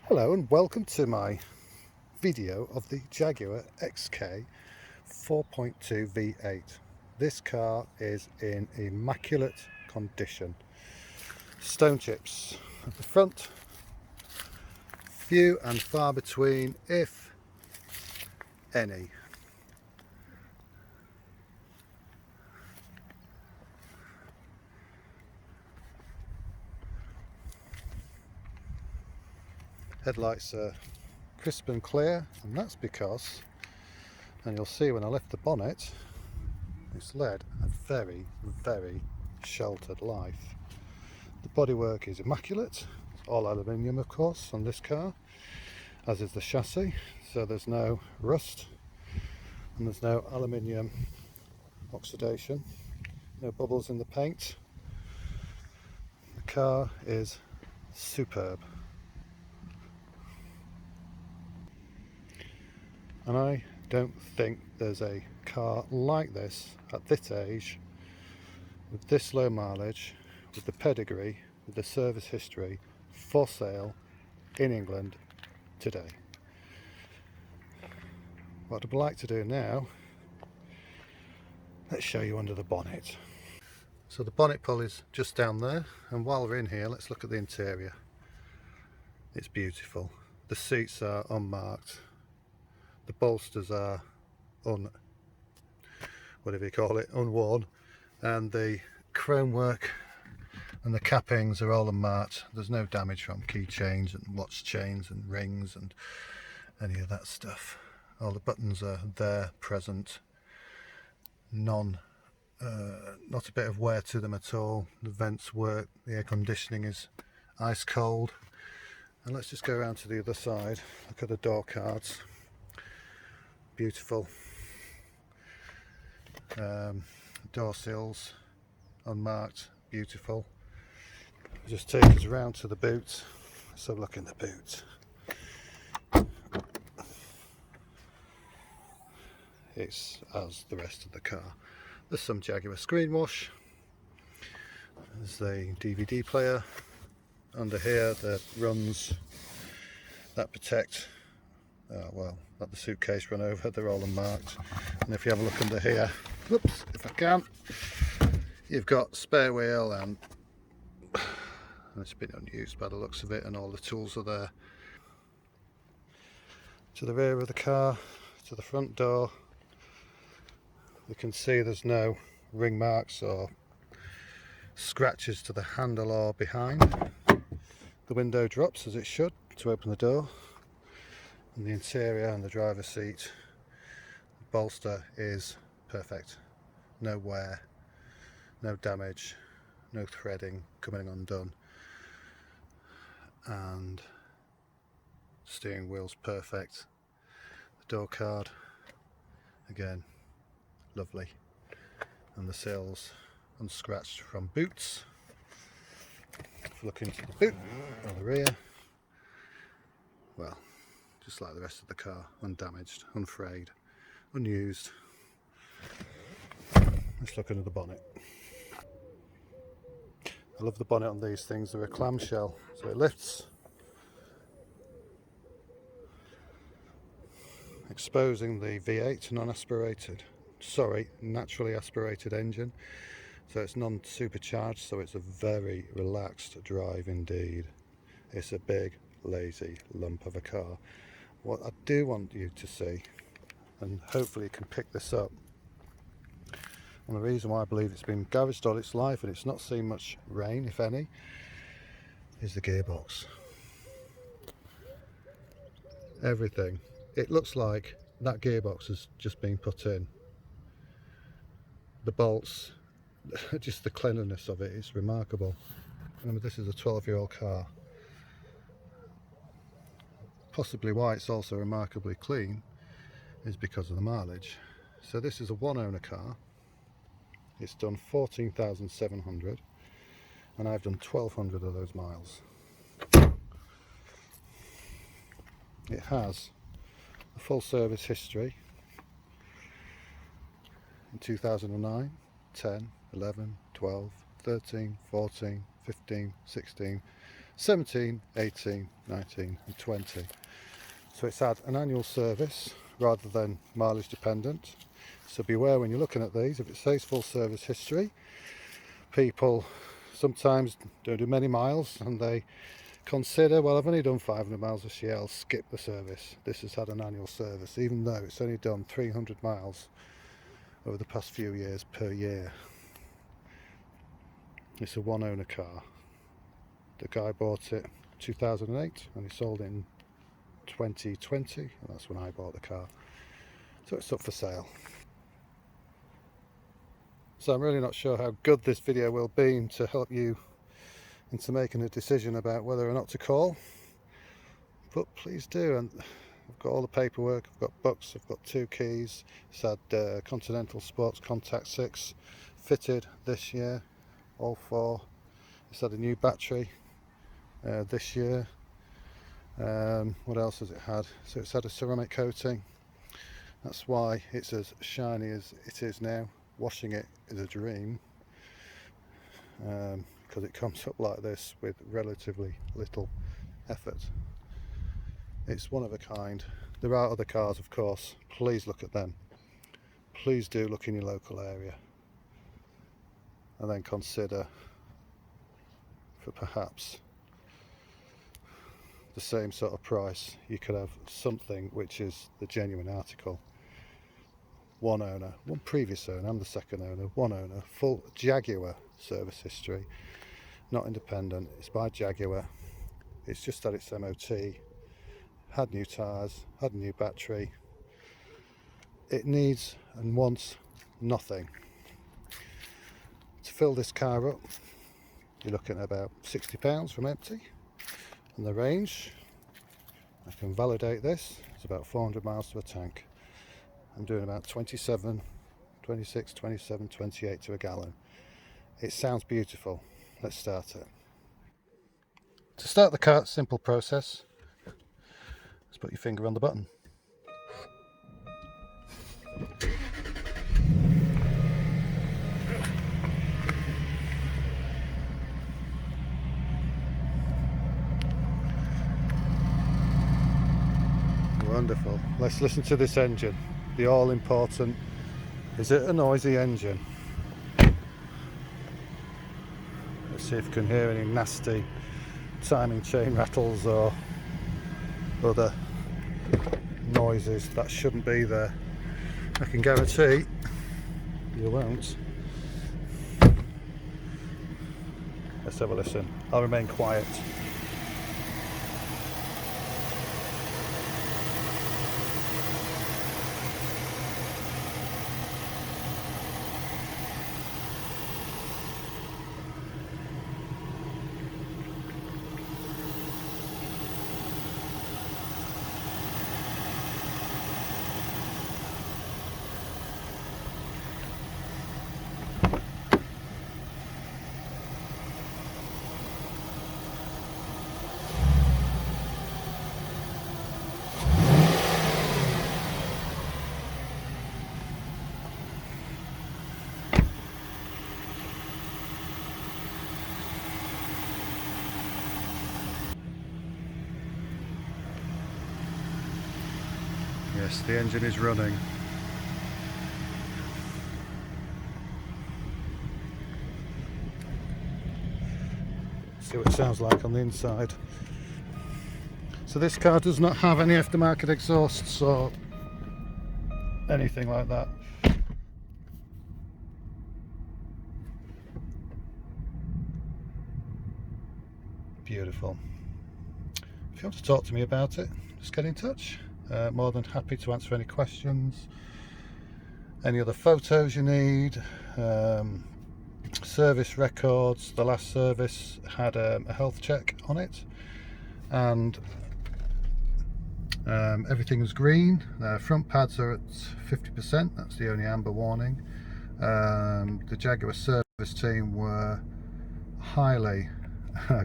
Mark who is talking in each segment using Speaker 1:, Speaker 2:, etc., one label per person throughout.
Speaker 1: Hello and welcome to my video of the Jaguar XK 4.2 V8. This car is in immaculate condition. Stone chips at the front, few and far between if any. Headlights are crisp and clear, and that's because, and you'll see when I lift the bonnet, it's led a very sheltered life. The bodywork is immaculate, it's all aluminium of course on this car, as is the chassis, so there's no rust and there's no aluminium oxidation, no bubbles in the paint. The car is superb. And I don't think there's a car like this at this age, with this low mileage, with the pedigree, with the service history, for sale in England today. What I'd like to do now, let's show you under the bonnet. So the bonnet pull is just down there, and while we're in here, let's look at the interior. It's beautiful. The seats are unmarked. The bolsters are unworn, and the chrome work and the cappings are all unmarked. There's no damage from key chains and watch chains and rings and any of that stuff. All the buttons are there, present. Not a bit of wear to them at all. The vents work, the air conditioning is ice cold. And let's just go around to the other side. Look at the door cards. Beautiful. Door sills unmarked, beautiful. Just take us around to the boot. Let's have a look in the boot. It's as the rest of the car. There's some Jaguar screen wash. There's the DVD player. Under here the runs that protect let the suitcase run over, they're all unmarked. And if you have a look under here, whoops, if I can, you've got spare wheel, and it's been unused by the looks of it, and all the tools are there. To the rear of the car, to the front door, you can see there's no ring marks or scratches to the handle or behind. The window drops as it should to open the door. And the interior and the driver's seat, the bolster is perfect. No wear, no damage, no threading coming undone. And steering wheel's perfect. The door card, again, lovely. And the sills unscratched from boots. If you look into the boot on the rear, well, just like the rest of the car, undamaged, unfrayed, unused. Let's look under the bonnet. I love the bonnet on these things. They're a clamshell, so it lifts, exposing the V8 naturally aspirated engine. So it's non-supercharged, so it's a very relaxed drive indeed. It's a big, lazy lump of a car. What I do want you to see, and hopefully you can pick this up, and the reason why I believe it's been garaged all its life and it's not seen much rain, if any, is the gearbox. Everything. It looks like that gearbox has just been put in. The bolts, just the cleanliness of it is remarkable. Remember, this is a 12-year-old car. Possibly why it's also remarkably clean is because of the mileage. So this is a one-owner car. It's done 14,700 and I've done 1,200 of those miles. It has a full service history in 2009, 10, 11, 12, 13, 14, 15, 16, 17, 18, 19 and 20. So it's had an annual service rather than mileage dependent. So beware when you're looking at these, if it says full service history, people sometimes don't do many miles and they consider, well, I've only done 500 miles this year, I'll skip the service. This has had an annual service, even though it's only done 300 miles over the past few years per year. It's a one owner car. The guy bought it 2008 and he sold it in 2020, and that's when I bought the car. So it's up for sale. So I'm really not sure how good this video will be to help you into making a decision about whether or not to call, but please do. And I've got all the paperwork, I've got books, I've got 2 keys. It's had Continental Sports Contact 6 fitted this year, all 4. It's had a new battery this year. What else has it had? So it's had a ceramic coating. That's why it's as shiny as it is now. Washing it is a dream, because it comes up like this with relatively little effort. It's one of a kind. There are other cars, of course. Please look at them. Please do look in your local area and then consider for perhaps the same sort of price you could have something which is the genuine article. One owner, one previous owner, I'm the second owner, one owner, full Jaguar service history, not independent, it's by Jaguar. It's just had its MOT, had new tyres, had a new battery. It needs and wants nothing. To fill this car up, you're looking at about £60 from empty. And the range, I can validate this, it's about 400 miles to a tank. I'm doing about 27, 26, 27, 28 to a gallon. It sounds beautiful. Let's start it. To start the car, simple process. Just put your finger on the button. Wonderful. Let's listen to this engine. The all important, is it a noisy engine? Let's see if you can hear any nasty timing chain rattles or other noises that shouldn't be there. I can guarantee you won't. Let's have a listen. I'll remain quiet. Yes, the engine is running. See what it sounds like on the inside. So this car does not have any aftermarket exhausts or anything like that. Beautiful. If you want to talk to me about it, just get in touch. More than happy to answer any questions, any other photos you need, service records. The last service had a health check on it, and everything was green. Front pads are at 50%, that's the only amber warning. The Jaguar service team were highly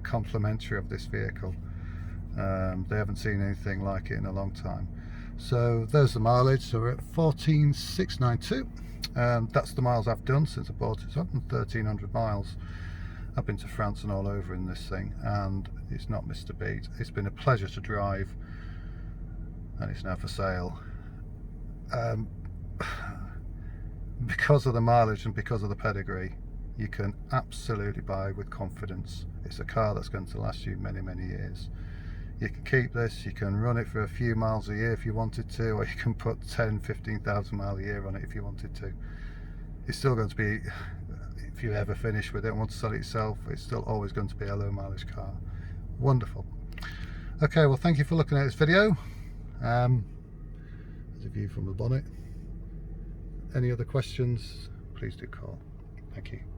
Speaker 1: complimentary of this vehicle. They haven't seen anything like it in a long time. So there's the mileage. So we're at 14,692. That's the miles I've done since I bought it. So I've done 1,300 miles. I've been to France and all over in this thing, and it's not missed a beat. It's been a pleasure to drive, and it's now for sale. Because of the mileage and because of the pedigree, you can absolutely buy with confidence. It's a car that's going to last you many, many years. You can keep this, you can run it for a few miles a year if you wanted to, or you can put 10,000-15,000 miles a year on it if you wanted to. It's still going to be, if you ever finish with it and want to sell it yourself, it's still always going to be a low mileage car. Wonderful. Okay, well, thank you for looking at this video. There's a view from the bonnet. Any other questions, please do call. Thank you.